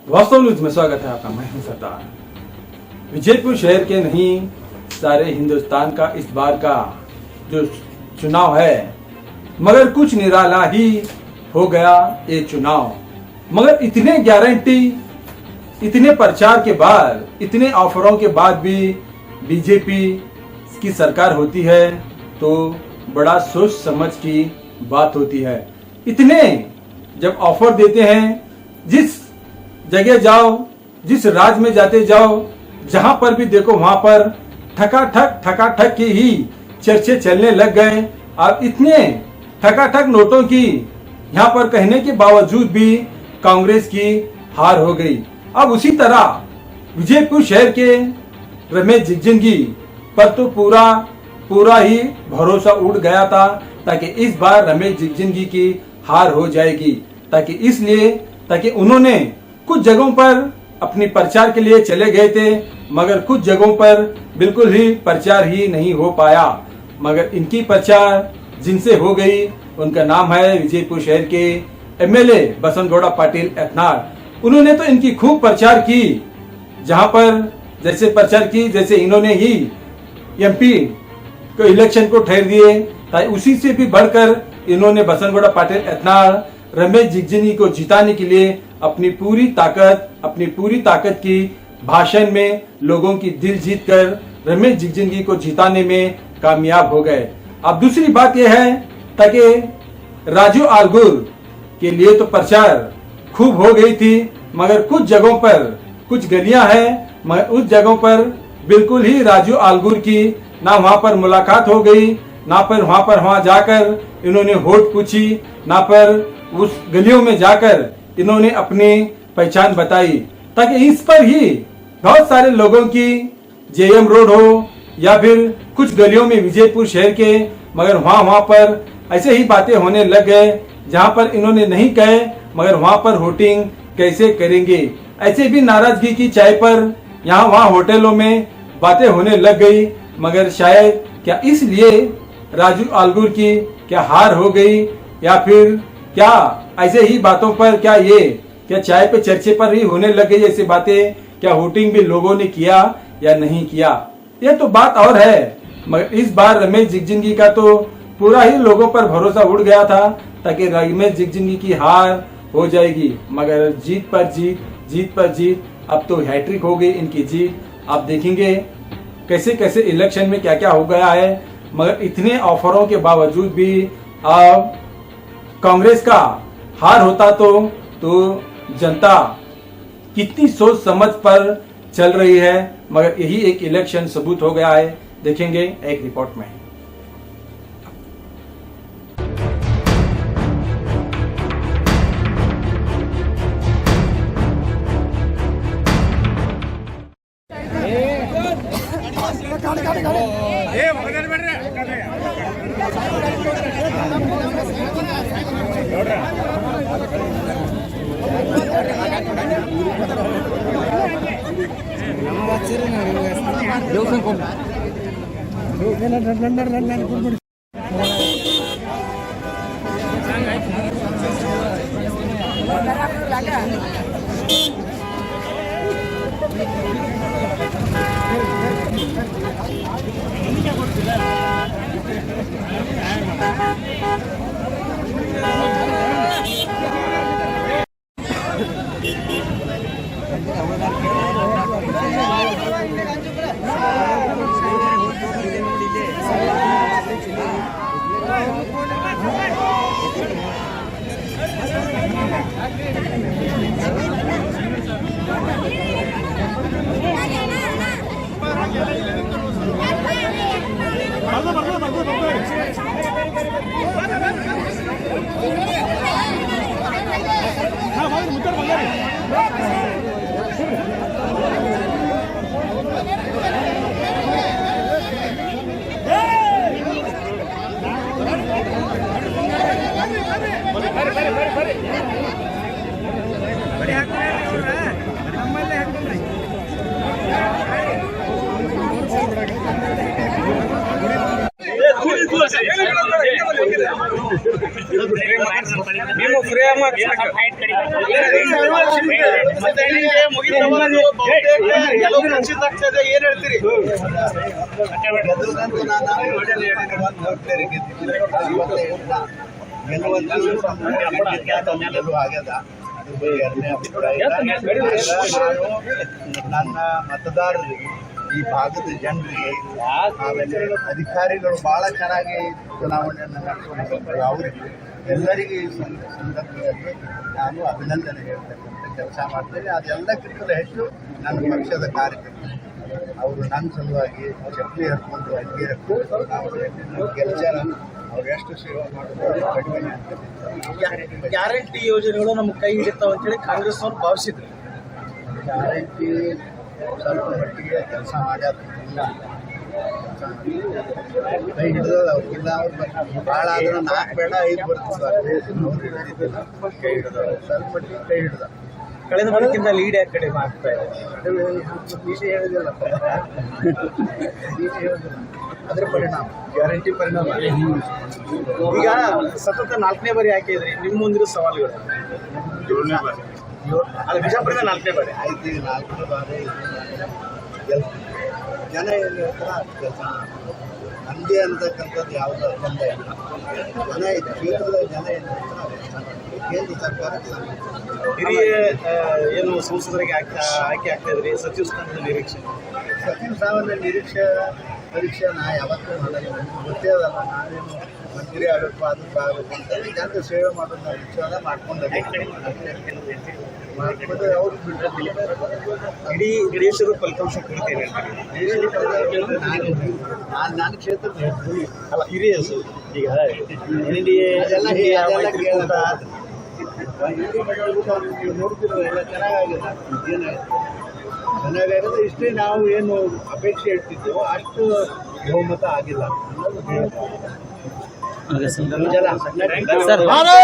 वास्तव न्यूज में स्वागत है आपका। मैं हूं सरदार। विजयपुर शहर के नहीं सारे हिंदुस्तान का इस बार का जो चुनाव है, मगर कुछ निराला ही हो गया ये चुनाव। मगर इतने गारंटी, इतने प्रचार के बाद, इतने ऑफरों के बाद भी बीजेपी की सरकार होती है तो बड़ा सोच समझ की बात होती है। इतने जब ऑफर देते हैं, जिस जगह जाओ, जिस राज्य में जाते जाओ, जहां पर भी देखो वहां पर ठकाठक की ही चर्चे चलने लग गए। अब इतने ठकाठक नोटों की यहाँ पर कहने के बावजूद भी कांग्रेस की हार हो गई। अब उसी तरह विजयपुर शहर के रमेश जिगजिंगी पर तो पूरा ही भरोसा उड़ गया था ताकि इस बार रमेश जिगजिंगी की हार हो जाएगी। ताकि उन्होंने कुछ जगहों पर अपनी प्रचार के लिए चले गए थे, मगर कुछ जगहों पर बिल्कुल ही प्रचार ही नहीं हो पाया। मगर इनकी प्रचार जिनसे हो गई, उनका नाम है विजयपुर शहर के एमएलए बसंतगौड़ा पाटिल एथनार। उन्होंने तो इनकी खूब प्रचार की, जहां पर जैसे प्रचार की जैसे इन्होंने ही एमपी को इलेक्शन को ठहर दिए। उसी से भी बढ़कर इन्होंने बसंतगौड़ा पाटिल एथनार रमेश जिगजिंगी को जिताने के लिए अपनी पूरी ताकत की भाषण में लोगों की दिल जीत कर रमेश जिगजिंगी को जिताने में कामयाब हो गए। अब दूसरी बात यह है ताकि राजू आलगुर के लिए तो प्रचार खूब हो गई थी, मगर कुछ जगहों पर कुछ गलियां हैं, मगर उस जगहों पर बिल्कुल ही राजू आलगुर की ना वहां पर मुलाकात हो गई, ना पर वहां जाकर इन्होंने वोट पूछी, ना पर उस गलियों में जाकर इन्होंने अपनी पहचान बताई। ताकि इस पर ही बहुत सारे लोगों की जेएम रोड हो या फिर कुछ गलियों में विजयपुर शहर के, मगर वहां पर ऐसे ही बातें होने लग गए जहां पर इन्होंने नहीं कहे, मगर वहां पर वोटिंग कैसे करेंगे। ऐसे भी नाराजगी की चाय पर यहाँ वहां होटलों में बातें होने लग गई। मगर शायद क्या इसलिए राजू आलगुर की क्या हार हो गई, या फिर क्या ऐसे ही बातों पर क्या चाय पे चर्चे पर ही होने लग गई ऐसी बातें, क्या वोटिंग भी लोगों ने किया या नहीं किया, ये तो बात और है। मगर इस बार रमेश जिगजिंगी का तो पूरा ही लोगों पर भरोसा उड़ गया था ताकि रमेश जिगजिंगी की हार हो जाएगी। मगर जीत पर जीत, अब तो हैट्रिक हो गई इनकी जीत। आप देखेंगे कैसे कैसे इलेक्शन में क्या क्या हो गया है। मगर इतने ऑफरों के बावजूद भी अब कांग्रेस का हार होता तो जनता कितनी सोच समझ पर चल रही है। मगर यही एक इलेक्शन सबूत हो गया है। देखेंगे एक रिपोर्ट में। ನೀವು ಫ್ರೀ ಏನ್ ಹೇಳ್ತೀರಿ? ನನ್ನ ಮತದಾರರಿಗೆ, ಈ ಭಾಗದ ಜನರಿಗೆ, ಆಮೇಲೆ ಅಧಿಕಾರಿಗಳು ಬಹಳ ಚೆನ್ನಾಗಿ ಚುನಾವಣೆಯನ್ನು ನಡೆಸಿಕೊಂಡು ಅವರಿಗೆ ಎಲ್ಲರಿಗೆ ಈ ಸಂದರ್ಭದಲ್ಲಿ ನಾನು ಅಭಿನಂದನೆ ಹೇಳ್ತಕ್ಕಂಥ ಕೆಲಸ ಮಾಡ್ತೇನೆ. ಅದೆಲ್ಲಕ್ಕಿಂತಲೂ ಹೆಚ್ಚು ನನ್ನ ಪಕ್ಷದ ಕಾರ್ಯಕರ್ತರು ಅವರು ನನ್ನ ಸಲುವಾಗಿ ಚಪ್ಪಲಿ ಹರ್ಕೊಂಡು ಅಡ್ಡಿ ಹಾಕೊಂಡು ನಾವು ಗೆಲ್ಚಾರ ಅವ್ರು ಎಷ್ಟು ಸೇವೆ ಮಾಡೋದು ಕಡಿಮೆ ಅಂತ. ಗ್ಯಾರಂಟಿ ಯೋಜನೆಗಳು ನಮ್ಗೆ ಕೈ ಹಿಡಿತಾವ ಅಂತೇಳಿ ಕಾಂಗ್ರೆಸ್ ಅವರು ಭಾವಿಸಿದ್ರು. ಗ್ಯಾರಂಟಿ ಸ್ವಲ್ಪ ಮಟ್ಟಿಗೆ ಕೆಲಸ ಮಾಡ್ಯಾರ, ಕೈ ಹಿಡಿದದ ಅವ್ರಿಗಿಲ್ಲ. ಅವ್ರು ಭಾಳ ಆದ್ರೆ 4 ಬೇಡ 5 ಬರ್ತದೆ, ಕೈ ಹಿಡಿದ ಸ್ವಲ್ಪ ಮಟ್ಟಿಗೆ ಕೈ ಹಿಡಿದ. ಕಳೆದ ಬಡಕ್ಕಿಂತ ಲೀಡ್ ಯಾಕೆ ಕಡಿಮೆ ಆಗ್ತಾ ಇದೆ? ವಿಷಯ ಹೇಳಿದಿಲ್ಲ, ಅದ್ರ ಪರಿಣಾಮ, ಗ್ಯಾರಂಟಿ ಪರಿಣಾಮ. ಈಗ ಸತತ 4ನೇ ಬಾರಿ ಯಾಕೆ ಇದ್ರಿ? ನಿಮ್ಮ ಮುಂದಿರೋ ಸವಾಲುಗಳು ಅಲ್ಲ, ಬಿಜಾಪುರದ 4ನೇ ಬಾರಿ ಆಯ್ತು. ಈಗ 4ನೇ ಬಾರಿ ಜನ ಏನು ಹೇಳ್ತಾರ ಅಷ್ಟು ಕೆಲಸ ನಮ್ಮದೇ ಅಂತಕ್ಕಂಥದ್ದು ಯಾವುದೋ ಬಂದ ಇಲ್ಲ. ಜನ ಇದು ಕ್ಷೇತ್ರದ ಜನ ಏನು ಹೇಳ್ತಾರೆ ಕೇಂದ್ರ ಸರ್ಕಾರಕ್ಕೆ ಹಿರಿಯ ಏನು ಸಂಸದರಿಗೆ ಆಯ್ಕೆ ಆಗ್ತಾ ಇದ್ರಿ, ಸಚಿವ ಸ್ಥಾನದ ನಿರೀಕ್ಷೆ? ಸಚಿವ ಸ್ಥಾನದ ಪರೀಕ್ಷೆ ನಾ ಯಾವತ್ತೂ ಮಾಡಲ್ಲ. ಗೊತ್ತೇ ಅದಲ್ಲ, ನಾವೇನು ಮಂತ್ರಿ ಆಗಬೇಕು ಅದಕ್ಕೆ ಆಗಬೇಕು ಅಂತ ಜನರ ಸೇವೆ ಮಾಡೋದು ನಾವು ವಿಚಾರ ಮಾಡ್ಕೊಂಡು ಅವ್ರು ಇಡೀ ದೇಶದ ಫಲಿತಾಂಶ ಕುರಿತೇನೆ ನಾನು ಕ್ಷೇತ್ರದ ಅಲ್ಲ, ಹಿರಿಯ ಈಗ NDA ಅದೆಲ್ಲ ನೀವು ನೋಡ್ತಿರೋ ಎಲ್ಲ ಚೆನ್ನಾಗಿದೆ. ಚೆನ್ನಾಗಾಗಿದೆ. ಇಷ್ಟೇ ನಾವು ಏನು ಅಪೇಕ್ಷೆ ಇಡ್ತಿದ್ದೆವೋ ಅಷ್ಟು ಬಹುಮತ ಆಗಿಲ್ಲ. ಜನ